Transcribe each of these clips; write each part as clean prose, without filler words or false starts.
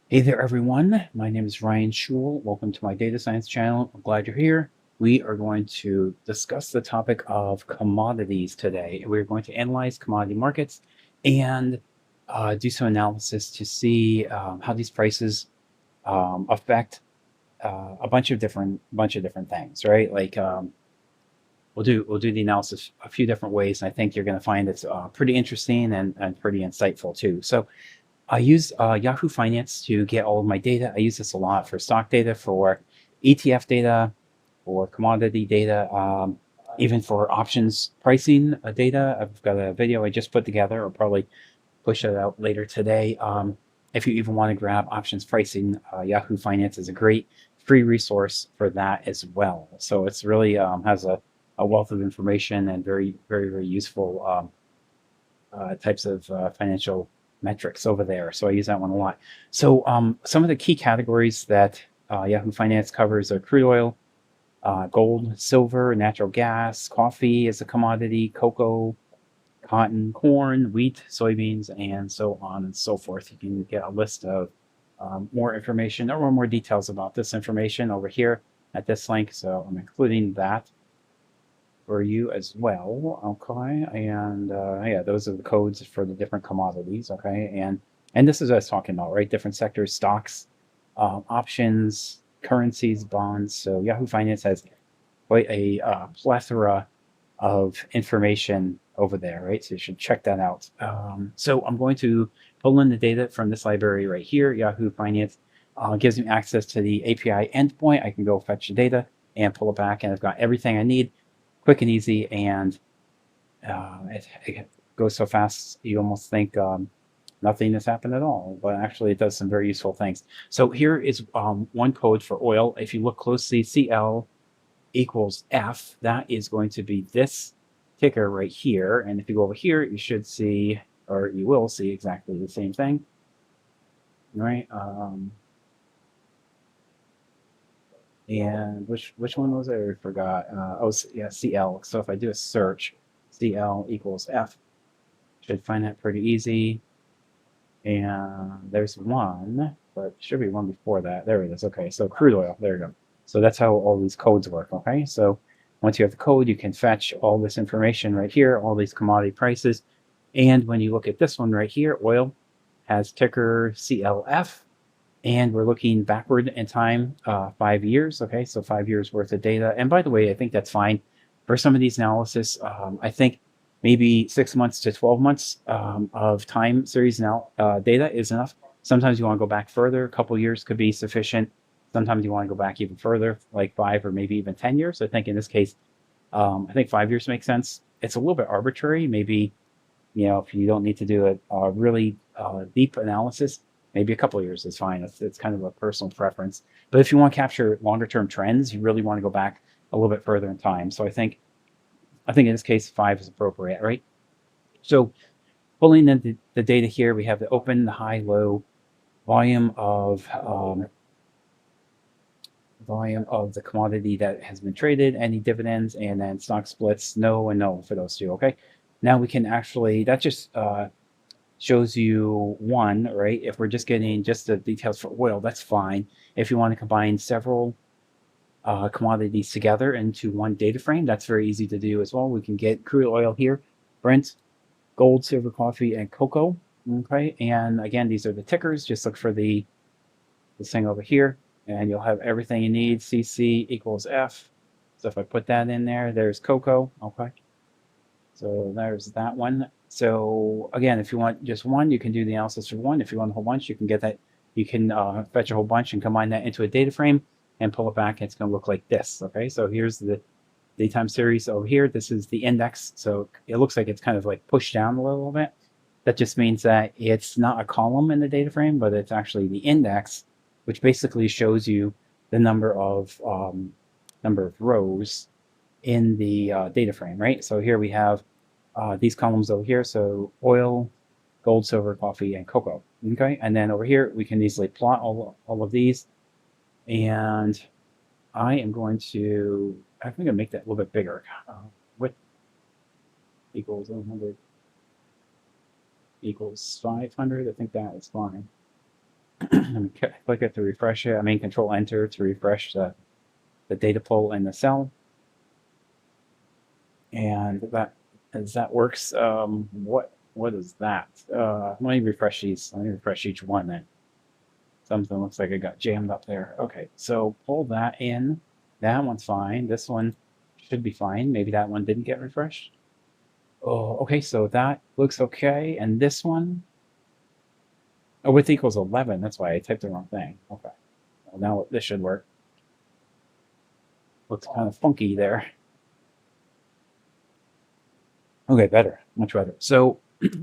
Hey there, everyone. My name is Ryan Schul. Welcome to my data science channel. I'm glad you're here. We are going to discuss the topic of commodities today. We're going to analyze commodity markets and do some analysis to see how these prices affect a bunch of different things, right? Like we'll do the analysis a few different ways, and I think you're going to find it's pretty interesting and pretty insightful too. So I use Yahoo Finance to get all of my data. I use this a lot for stock data, for ETF data, for commodity data, even for options pricing data. I've got a video I just put together. I'll probably push it out later today. If you even want to grab options pricing, Yahoo Finance is a great free resource for that as well. So it's really has a wealth of information and very useful types of financial metrics over there. So I use that one a lot. So some of the key categories that Yahoo Finance covers are crude oil, gold, silver, natural gas, coffee as a commodity, cocoa, cotton, corn, wheat, soybeans, and so on and so forth. You can get a list of more information or more details about this information over here at this link. So I'm including that for you as well. Okay, and yeah, those are the codes for the different commodities. Okay, and this is what I was talking about, right? Different sectors, stocks, options, currencies, bonds. So Yahoo Finance has quite a plethora of information over there, right? So you should check that out. So I'm going to pull in the data from this library right here. Yahoo Finance gives me access to the API endpoint. I can go fetch the data and pull it back, and I've got everything I need, quick and easy, and it goes so fast you almost think nothing has happened at all, but actually it does some very useful things. So here is one code for oil. If you look closely, CL equals F. That is going to be this ticker right here. And if you go over here, you should see, or you will see exactly the same thing, right? And which one was it? I forgot. Oh, yeah, CL. So if I do a search, CL equals F, should find that pretty easy. And there's one, but should be one before that. There it is. Okay, so crude oil. There you go. So that's how all these codes work. Okay, so once you have the code, you can fetch all this information right here, all these commodity prices. And when you look at this one right here, oil has ticker CLF, and we're looking backward in time, 5 years. Okay, so 5 years worth of data. And by the way, I think that's fine for some of these analysis. I think maybe 6 months to 12 months of time series now data is enough. Sometimes you want to go back further. A couple years could be sufficient. Sometimes you want to go back even further, like 5 or maybe even 10 years. I think in this case, I think 5 years makes sense. It's a little bit arbitrary. Maybe, if you don't need to do a really deep analysis, maybe a couple of years is fine. It's kind of a personal preference. But if you want to capture longer term trends, you really want to go back a little bit further in time. So I think in this case, 5 is appropriate, right? So pulling in the data here, we have the open, the high, low, volume of the commodity that has been traded, any dividends, and then stock splits, no and no for those two. Okay. Now we can actually, that just shows you one, right? If we're just getting just the details for oil, that's fine. If you want to combine several commodities together into one data frame, that's very easy to do as well. We can get crude oil here, Brent, gold, silver, coffee, and cocoa. Okay, and again, these are the tickers. Just look for this thing over here, and you'll have everything you need. CC equals F. So if I put that in there, there's cocoa. Okay, so there's that one. So again, if you want just one, you can do the analysis for one. If you want a whole bunch, you can get that. You can fetch a whole bunch and combine that into a data frame and pull it back. It's going to look like this. Okay, so here's the daytime series over here. This is the index. So it looks like it's kind of like pushed down a little bit. That just means that it's not a column in the data frame, but it's actually the index, which basically shows you the number of rows in the data frame, right? So here we have these columns over here. So oil, gold, silver, coffee, and cocoa. Okay, and then over here we can easily plot all of these. And I am going to, I think I'll make that a little bit bigger. Width equals 100 equals 500. I think that is fine. Let me click it to refresh it. I mean, Control Enter to refresh the data pull in the cell. And that as that works, what is that? Let me refresh these. Let me refresh each one then. Something looks like it got jammed up there. Okay, so pull that in. That one's fine. This one should be fine. Maybe that one didn't get refreshed. Oh, okay, so that looks okay. And this one, oh, width equals 11. That's why I typed the wrong thing. Okay, well, now this should work. Looks kind of funky there. Okay, better, much better. So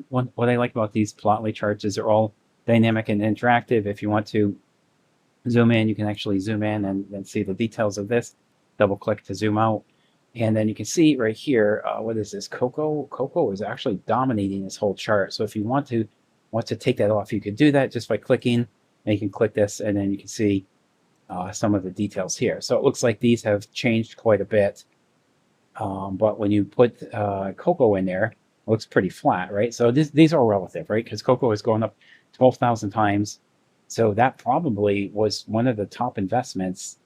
what I like about these plotly charts is they're all dynamic and interactive. If you want to zoom in, you can actually zoom in and then see the details of this. Double click to zoom out. And then you can see right here, what is this? Cocoa? Cocoa is actually dominating this whole chart. So if you want to take that off, you could do that just by clicking. And you can click this, and then you can see some of the details here. So it looks like these have changed quite a bit. But when you put cocoa in there, it looks pretty flat, right? So these are relative, right? Because cocoa is going up 12,000 times. So that probably was one of the top investments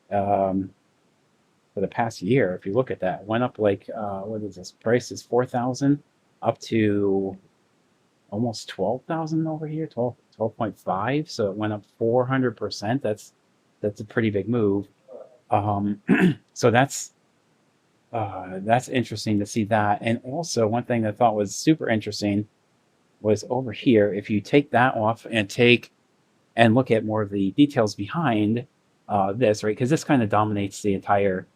for the past year. If you look at that, went up like, what is this? Price is 4,000 up to almost 12,000 over here, 12.5. So it went up 400%. That's a pretty big move. So that's interesting to see that. And also, one thing that I thought was super interesting was over here. If you take that off and look at more of the details behind this, right? Because this kind of dominates the entire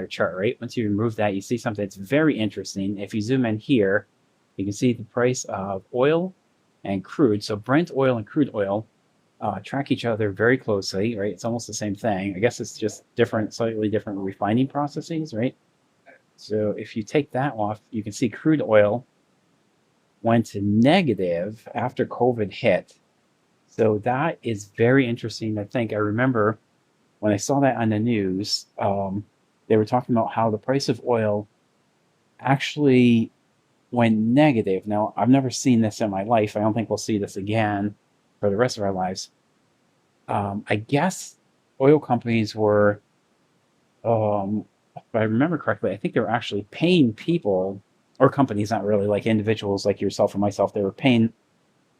chart, right? Once you remove that, you see something that's very interesting. If you zoom in here, you can see the price of oil and crude. So Brent oil and crude oil track each other very closely, right? It's almost the same thing. I guess it's just slightly different refining processes, right? So if you take that off, you can see crude oil went to negative after COVID hit. So that is very interesting. I remember when I saw that on the news, they were talking about how the price of oil actually went negative. Now, I've never seen this in my life. I don't think we'll see this again for the rest of our lives. I guess oil companies were, if I remember correctly, I think they were actually paying people, or companies, not really, like individuals like yourself or myself, they were paying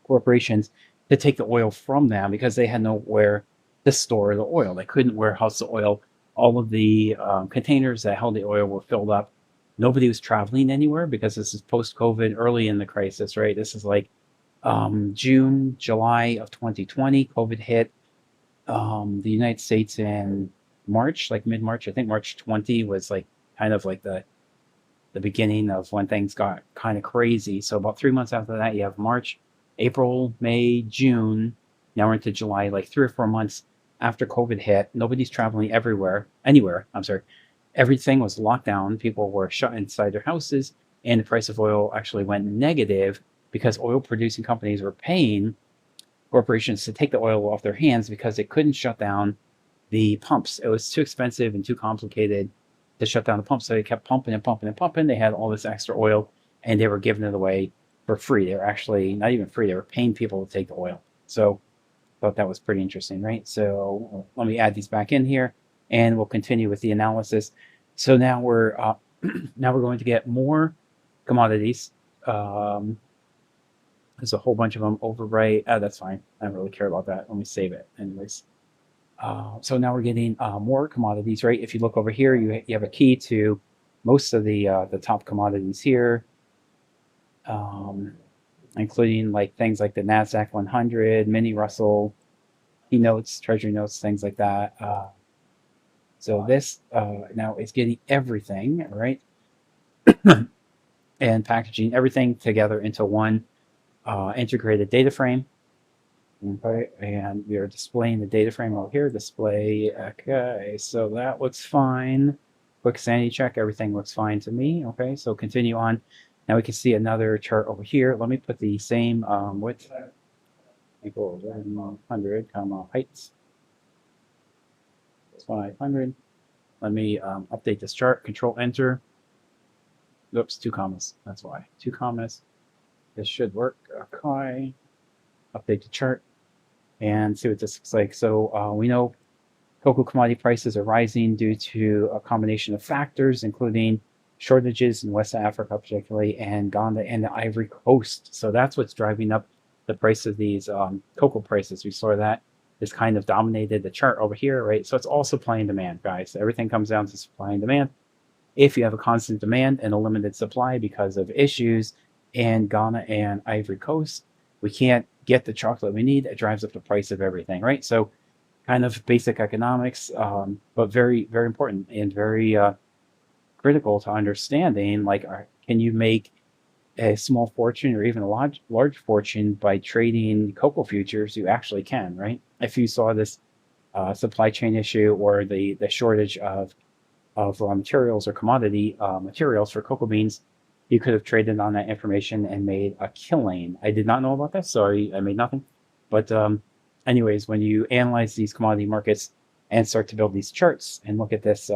corporations to take the oil from them because they had nowhere to store the oil. They couldn't warehouse the oil. All of the containers that held the oil were filled up. Nobody was traveling anywhere because this is post-COVID, early in the crisis, right? This is like June, July of 2020. COVID hit the United States in March, like mid-March. I think March 20 was like kind of like the beginning of when things got kind of crazy. So about 3 months after that, you have March, April, May, June. Now we're into July, like 3 or 4 months after COVID hit. Nobody's traveling anywhere. I'm sorry. Everything was locked down. People were shut inside their houses, and the price of oil actually went negative because oil producing companies were paying corporations to take the oil off their hands because they couldn't shut down the pumps. It was too expensive and too complicated to shut down the pumps. So they kept pumping and pumping and pumping. They had all this extra oil and they were giving it away for free. They were actually not even free. They were paying people to take the oil. So I thought that was pretty interesting, right? So let me add these back in here and we'll continue with the analysis. So now we're going to get more commodities. There's a whole bunch of them. Overwrite. That's fine. I don't really care about that. Let me save it anyways. So now we're getting more commodities, right? If you look over here, you have a key to most of the top commodities here, including like things like the NASDAQ 100, mini Russell, T-notes, Treasury notes, things like that. So this now is getting everything, right? And packaging everything together into one integrated data frame. Okay, and we are displaying the data frame over here. Display. Okay, so that looks fine. Quick sanity check. Everything looks fine to me. Okay, so continue on. Now we can see another chart over here. Let me put the same width equals 100, comma heights. It's 500. Let me update this chart. Control Enter. Oops, 2 commas. That's why. 2 commas. This should work. Okay. Update the chart. and see what this looks like. So we know cocoa commodity prices are rising due to a combination of factors, including shortages in West Africa, particularly, and Ghana and the Ivory Coast. So that's what's driving up the price of these cocoa prices. We saw that this kind of dominated the chart over here, right? So it's all supply and demand, guys. Everything comes down to supply and demand. If you have a constant demand and a limited supply because of issues in Ghana and Ivory Coast, we can't get the chocolate we need. It drives up the price of everything, right? So kind of basic economics, but very, very important and very critical to understanding. Like, can you make a small fortune or even a large fortune by trading cocoa futures? You actually can, right? If you saw this supply chain issue or the shortage of raw materials or commodity materials for cocoa beans, you could have traded on that information and made a killing. I did not know about that. Sorry, I made nothing. But anyways, when you analyze these commodity markets and start to build these charts and look at this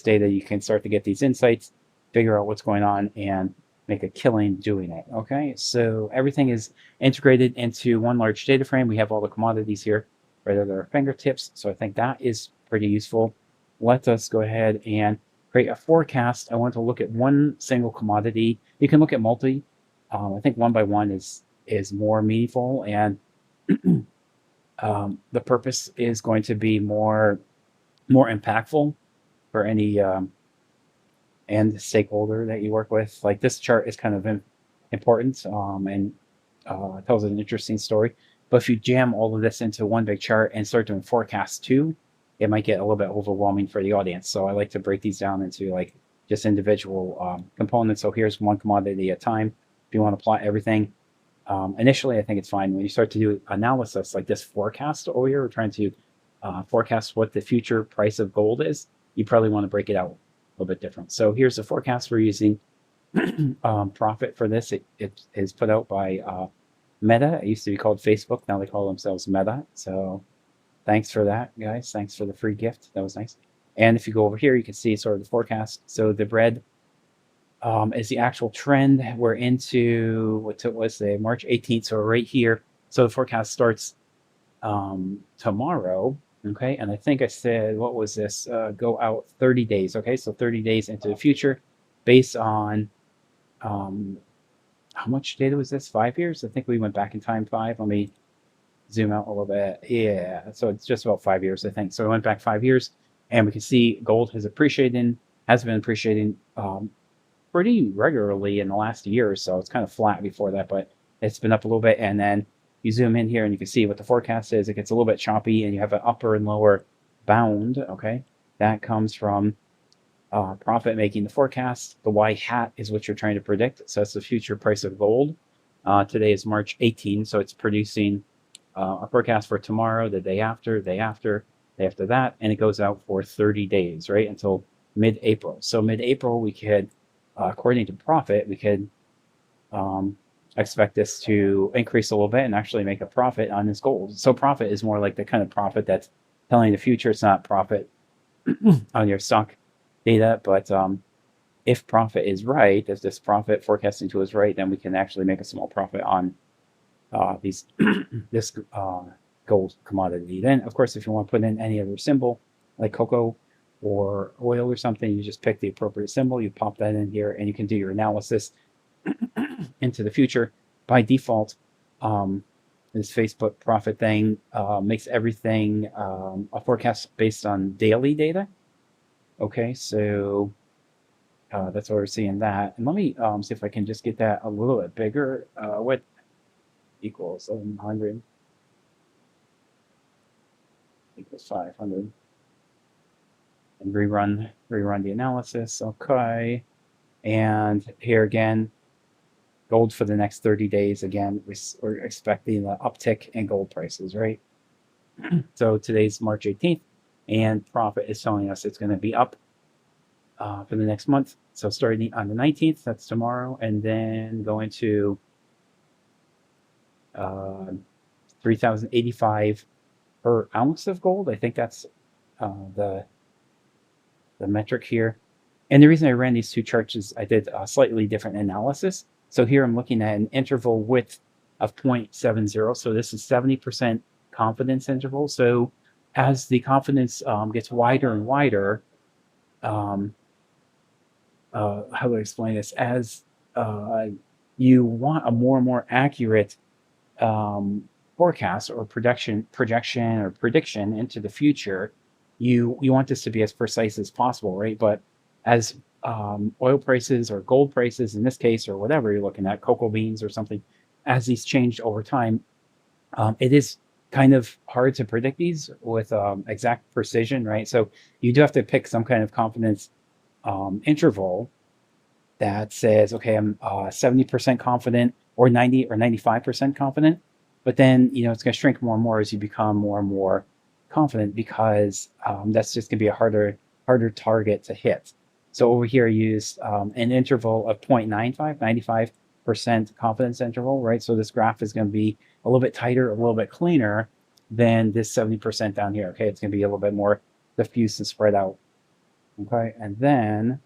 data, you can start to get these insights, figure out what's going on, and make a killing doing it. Okay, so everything is integrated into one large data frame. We have all the commodities here right at our fingertips. So I think that is pretty useful. Let us go ahead and create a forecast. I want to look at one single commodity. You can look at multi. I think one by one is more meaningful, and the purpose is going to be more impactful for any end stakeholder that you work with. Like, this chart is kind of important and tells an interesting story. But if you jam all of this into one big chart and start doing forecasts too, it might get a little bit overwhelming for the audience. So I like to break these down into like just individual components. So here's one commodity at a time. If you want to plot everything, initially I think it's fine. When you start to do analysis like this forecast over here, we're trying to forecast what the future price of gold is. You probably want to break it out a little bit different. So here's the forecast we're using. Profit for this, it is put out by Meta. It used to be called Facebook. Now they call themselves Meta. So thanks for that, guys. Thanks for the free gift. That was nice. And if you go over here, you can see sort of the forecast. So the red is the actual trend. We're into what was the March 18th. So right here. So the forecast starts tomorrow. Okay. And I think I said, what was this? Go out 30 days. Okay. So 30 days into the future based on how much data was this? 5 years? I think we went back in time 5. Let me zoom out a little bit. Yeah, so it's just about 5 years, I think. So we went back 5 years, and we can see gold has been appreciating pretty regularly in the last year or so. It's kind of flat before that, but it's been up a little bit. And then you zoom in here, and you can see what the forecast is. It gets a little bit choppy, and you have an upper and lower bound. Okay, that comes from profit making the forecast. The Y hat is what you're trying to predict. So that's the future price of gold. Today is March 18, so it's producing a forecast for tomorrow, the day after, day after, day after that, and it goes out for 30 days, right, until mid-April. So mid-April, we could, according to profit, we could expect this to increase a little bit and actually make a profit on this gold. So profit is more like the kind of profit that's telling the future. It's not profit on your stock data, but if profit is right, if this profit forecasting tool is right, then we can actually make a small profit on this gold commodity. Then, of course, if you want to put in any other symbol like cocoa or oil or something, you just pick the appropriate symbol, you pop that in here, and you can do your analysis into the future. By default, this Facebook profit thing makes everything a forecast based on daily data. Okay, so that's why we're seeing that. And let me see if I can just get that a little bit bigger. What equals 700 equals 500. And rerun the analysis. Okay, and here again, gold for the next 30 days. Again, we're expecting the uptick in gold prices, right? So today's March 18th, and profit is telling us it's going to be up for the next month. So starting on the 19th, that's tomorrow, and then going to 3,085 per ounce of gold. I think that's the metric here. And the reason I ran these two charts is I did a slightly different analysis. So here I'm looking at an interval width of 0.70. So this is 70% confidence interval. So as the confidence gets wider and wider, um, how do I explain this? As you want a more and more accurate um, forecast or projection or prediction into the future, you want this to be as precise as possible, right? But as oil prices or gold prices in this case, or whatever you're looking at, cocoa beans or something, as these changed over time, it is kind of hard to predict these with exact precision, right? So you do have to pick some kind of confidence interval that says, okay, I'm 70% confident or 90 or 95% confident. But then, it's going to shrink more and more as you become more and more confident because that's just going to be a harder target to hit. So over here, I use an interval of 0.95, 95% confidence interval, right? So this graph is going to be a little bit tighter, a little bit cleaner than this 70% down here. Okay, it's going to be a little bit more diffuse and spread out. Okay, and then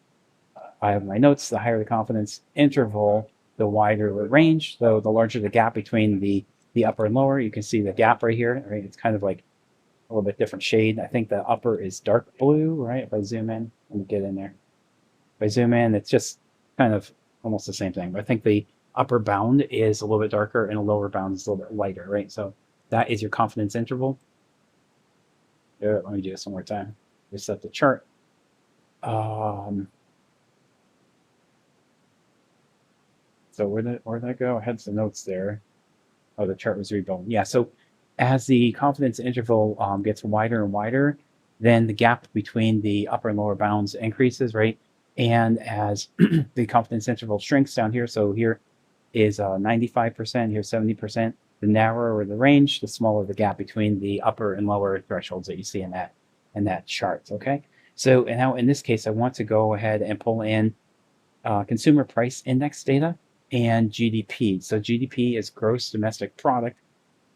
I have my notes. The higher the confidence interval, the wider the range. So the larger the gap between the upper and lower. You can see the gap right here. Right, it's kind of like a little bit different shade. I think the upper is dark blue. Right, if I zoom in, let me get in there. If I zoom in, it's just kind of almost the same thing. But I think the upper bound is a little bit darker and the lower bound is a little bit lighter. Right, so that is your confidence interval. Let me do this one more time. Reset the chart. So where'd that go? I had some notes there. Oh, the chart was rebuilt. Yeah. So as the confidence interval gets wider and wider, then the gap between the upper and lower bounds increases, right? And as the confidence interval shrinks down here, so here is 95%, here's 70%. The narrower the range, the smaller the gap between the upper and lower thresholds that you see in that chart. Okay. So and now in this case, I want to go ahead and pull in consumer price index data and GDP. So GDP is gross domestic product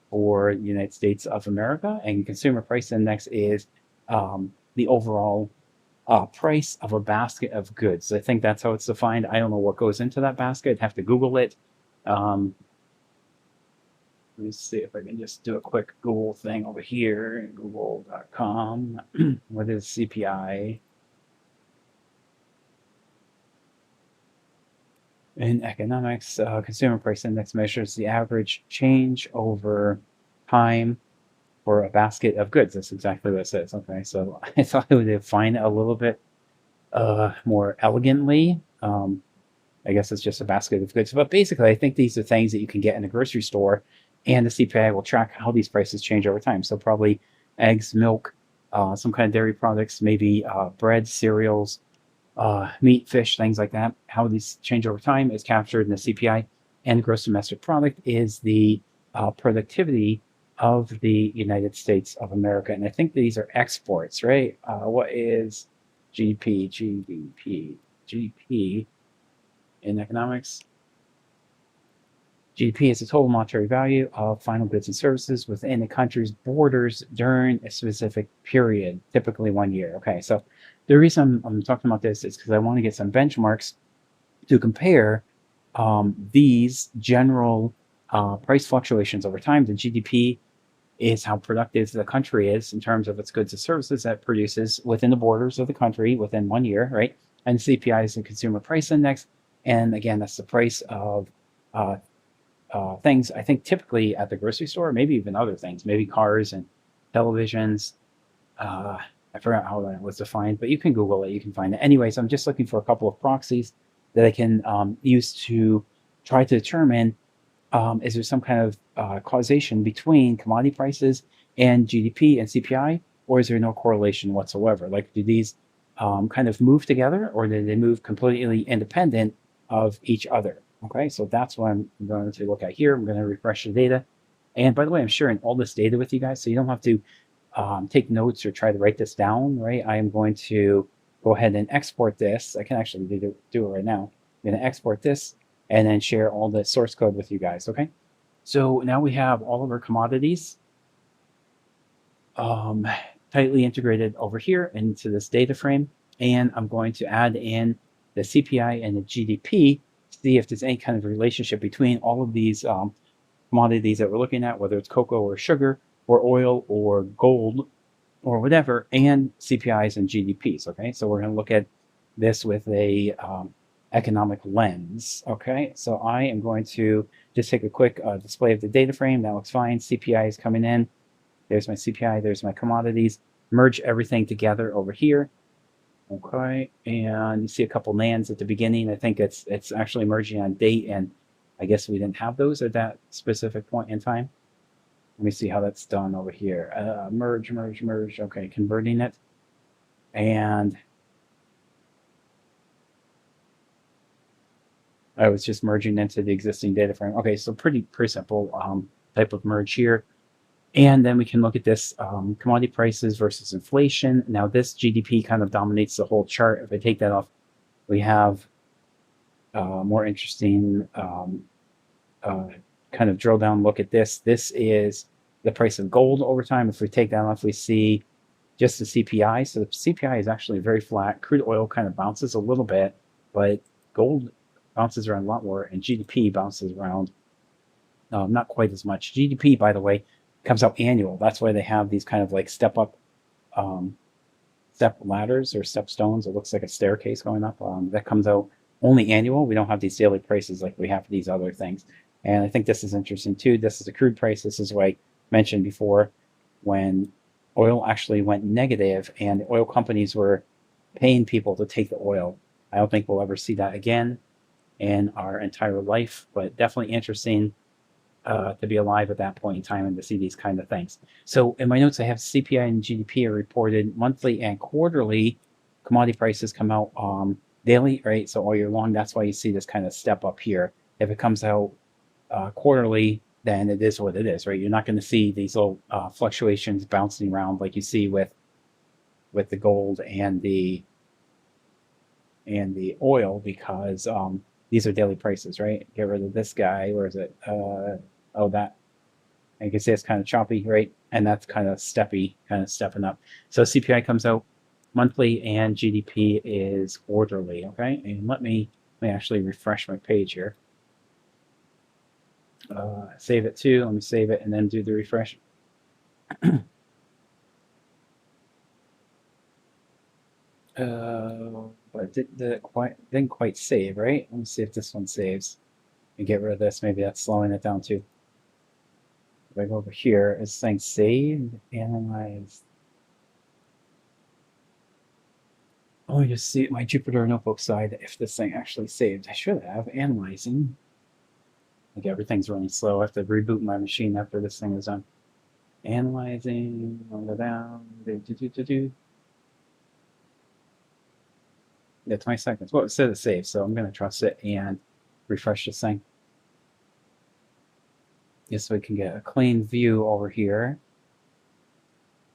for the United States of America, and consumer price index is the overall price of a basket of goods. I think that's how it's defined. I don't know what goes into that basket. I'd have to Google it. Let me see if I can just do a quick Google thing over here, google.com. What is CPI? In economics, consumer price index measures the average change over time for a basket of goods. That's exactly what it says. Okay, so I thought I would define it a little bit more elegantly. I guess it's just a basket of goods. But basically, I think these are things that you can get in a grocery store, and the CPI will track how these prices change over time. So probably eggs, milk, some kind of dairy products, maybe bread, cereals, meat, fish, things like that. How these change over time is captured in the CPI, and gross domestic product is the productivity of the United States of America. And I think these are exports, right? What is GDP? GDP in economics. GDP is the total monetary value of final goods and services within a country's borders during a specific period, typically 1 year. Okay, so the reason I'm talking about this is because I want to get some benchmarks to compare these general price fluctuations over time. The GDP is how productive the country is in terms of its goods and services that it produces within the borders of the country within 1 year, right? And CPI is the consumer price index. And again, that's the price of things, I think typically at the grocery store, maybe even other things, maybe cars and televisions. I forgot how that was defined, but you can Google it, you can find it. Anyways, I'm just looking for a couple of proxies that I can use to try to determine is there some kind of causation between commodity prices and GDP and CPI, or is there no correlation whatsoever? Like, do these kind of move together, or do they move completely independent of each other? Okay, so that's what I'm going to look at here. I'm going to refresh the data. And by the way, I'm sharing all this data with you guys, so you don't have to take notes or try to write this down, right? I am going to go ahead and export this. I can actually do it right now. I'm going to export this and then share all the source code with you guys, okay? So now we have all of our commodities tightly integrated over here into this data frame. And I'm going to add in the CPI and the GDP, see if there's any kind of relationship between all of these commodities that we're looking at, whether it's cocoa or sugar, or oil or gold or whatever, and CPIs and GDPs. Okay, so we're going to look at this with a economic lens. Okay, so I am going to just take a quick display of the data frame. That looks fine. CPI is coming in. There's my CPI. There's my commodities. Merge everything together over here. Okay, and you see a couple nans at the beginning. I think it's actually merging on date, and I guess we didn't have those at that specific point in time. Let me see how that's done over here. Merge, merge, merge. Okay, converting it. And I was just merging into the existing data frame. Okay, so pretty simple type of merge here. And then we can look at this commodity prices versus inflation. Now this GDP kind of dominates the whole chart. If I take that off, we have more interesting kind of drill down look at this. This is the price of gold over time. If we take that off, we see just the CPI. So the CPI is actually very flat. Crude oil kind of bounces a little bit, but gold bounces around a lot more, and GDP bounces around not quite as much. GDP, by the way, comes out annual. That's why they have these kind of like step up, step ladders or step stones. It looks like a staircase going up. That comes out only annual. We don't have these daily prices like we have for these other things. And I think this is interesting too. This is a crude price. This is what I mentioned before when oil actually went negative and the oil companies were paying people to take the oil. I don't think we'll ever see that again in our entire life, but definitely interesting to be alive at that point in time and to see these kind of things. So in my notes, I have CPI and GDP are reported monthly and quarterly. Commodity prices come out daily, right? So all year long. That's why you see this kind of step up here. If it comes out quarterly, then it is what it is, right? You're not going to see these little fluctuations bouncing around like you see with the gold and the oil, because these are daily prices, right? Get rid of this guy. Where is it? Oh, that. And you can see it's kind of choppy, right? And that's kind of steppy, kind of stepping up. So CPI comes out monthly and GDP is quarterly, okay? And let me actually refresh my page here. Save it too. Let me save it and then do the refresh. But didn't quite save, right? Let me see if this one saves. And get rid of this. Maybe that's slowing it down too. If I go over here, it's saying saved, analyze. Oh, you just see my Jupyter notebook side if this thing actually saved. I should have analyzing. Like everything's running slow. I have to reboot my machine after this thing is done. Analyzing, I'll go down, Yeah, 20 seconds. Well, it said it's saved, so I'm going to trust it and refresh this thing. Just so we can get a clean view over here.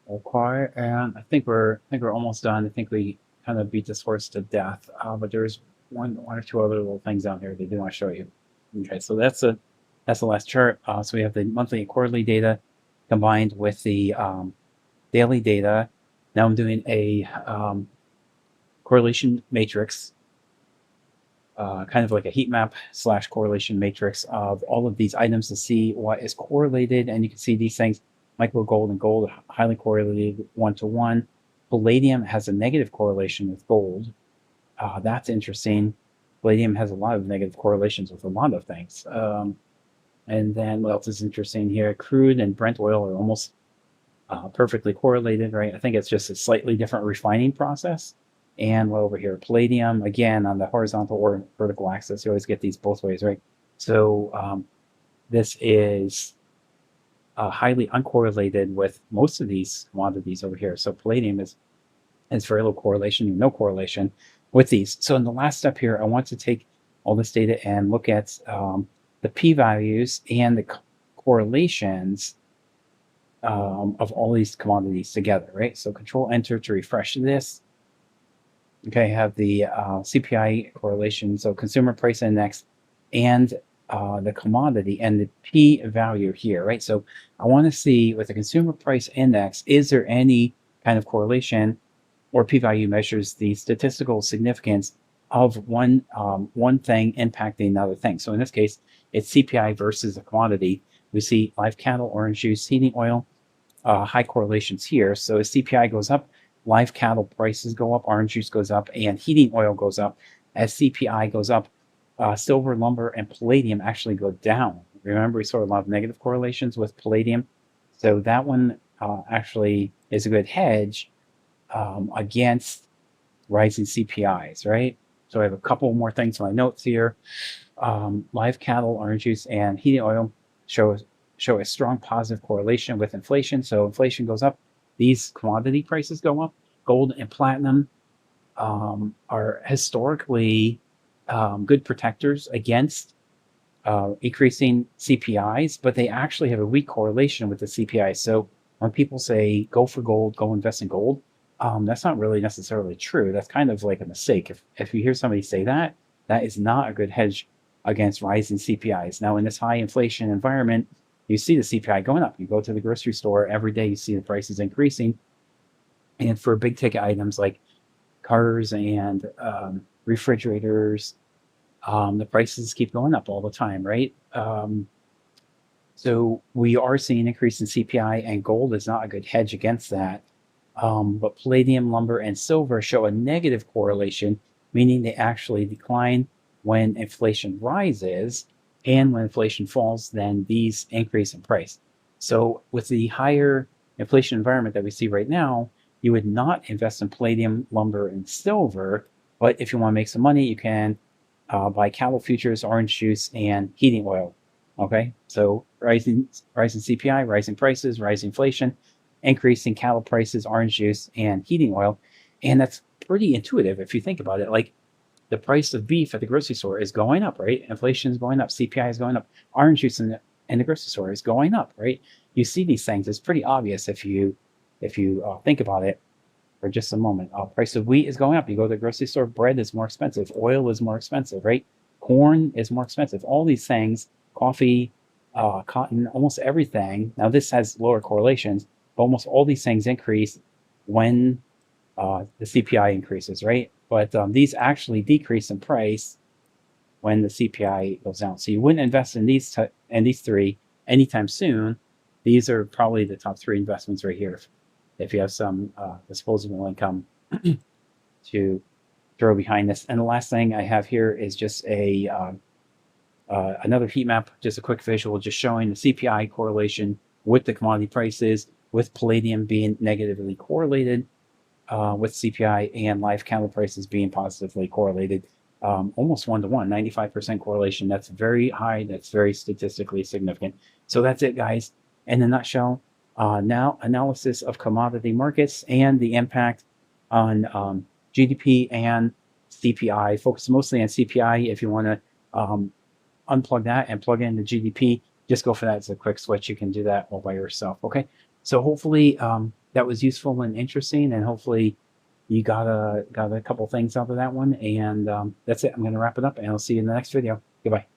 Okay, and I think we're almost done. I think we kind of beat this horse to death. But there's one or two other little things down here they do want to show you. Okay, so that's the last chart. So we have the monthly and quarterly data combined with the daily data. Now I'm doing a correlation matrix, kind of like a heat map / correlation matrix of all of these items to see what is correlated. And you can see these things, micro gold and gold, highly correlated 1-to-1. Palladium has a negative correlation with gold. That's interesting. Palladium has a lot of negative correlations with a lot of things. And then what else is interesting here? Crude and Brent oil are almost perfectly correlated, right? I think it's just a slightly different refining process. And over here, palladium, again, on the horizontal or vertical axis, you always get these both ways, right? So this is highly uncorrelated with most of these commodities over here. So palladium is very low correlation, no correlation with these. So in the last step here, I want to take all this data and look at the p-values and the correlations of all these commodities together, right? So Control Enter to refresh this. Okay, I have the CPI correlation, so consumer price index, and the commodity and the p value here, right? So I want to see with the consumer price index, is there any kind of correlation, or p value measures the statistical significance of one thing impacting another thing. So in this case, it's CPI versus a commodity. We see live cattle, orange juice, heating oil, high correlations here. So as CPI goes up, live cattle prices go up, orange juice goes up, and heating oil goes up. As CPI goes up, silver, lumber, and palladium actually go down. Remember, we saw a lot of negative correlations with palladium. So that one actually is a good hedge against rising CPIs, right? So I have a couple more things in my notes here. Live cattle, orange juice, and heating oil show a strong positive correlation with inflation. So inflation goes up, these commodity prices go up. Gold and platinum are historically good protectors against increasing CPIs, but they actually have a weak correlation with the CPI. So when people say go for gold, go invest in gold, that's not really necessarily true. That's kind of like a mistake. If you hear somebody say that, that is not a good hedge against rising CPIs. Now, in this high inflation environment, you see the CPI going up. You go to the grocery store every day, you see the prices increasing. And for big ticket items like cars and refrigerators, the prices keep going up all the time, right? So we are seeing an increase in CPI, and gold is not a good hedge against that. But palladium, lumber, and silver show a negative correlation, meaning they actually decline when inflation rises, and when inflation falls, then these increase in price. So with the higher inflation environment that we see right now, you would not invest in palladium, lumber, and silver. But if you want to make some money, you can buy cattle futures, orange juice, and heating oil. Okay, so rising CPI, rising prices, rising inflation, increasing cattle prices, orange juice, and heating oil. And that's pretty intuitive if you think about it. Like the price of beef at the grocery store is going up, right? Inflation is going up, CPI is going up, orange juice in the grocery store is going up, right? You see these things. It's pretty obvious if you think about it for just a moment. Price of wheat is going up. You go to the grocery store, bread is more expensive, oil is more expensive, right? Corn is more expensive. All these things, coffee, cotton, almost everything. Now this has lower correlations, but almost all these things increase when the CPI increases, right? But these actually decrease in price when the CPI goes down. So you wouldn't invest in these three anytime soon. These are probably the top three investments right here if you have some disposable income to throw behind this. And the last thing I have here is just another heat map, just a quick visual, just showing the CPI correlation with the commodity prices, with palladium being negatively correlated with CPI, and live cattle prices being positively correlated, almost 1-to-1, 95% correlation. That's very high. That's very statistically significant. So that's it, guys. In a nutshell, now analysis of commodity markets and the impact on GDP and CPI. Focus mostly on CPI. If you want to unplug that and plug in the GDP, just go for that. It's a quick switch. You can do that all by yourself. Okay. So hopefully that was useful and interesting, and hopefully you got a couple things out of that one. And that's it. I'm going to wrap it up, and I'll see you in the next video. Goodbye.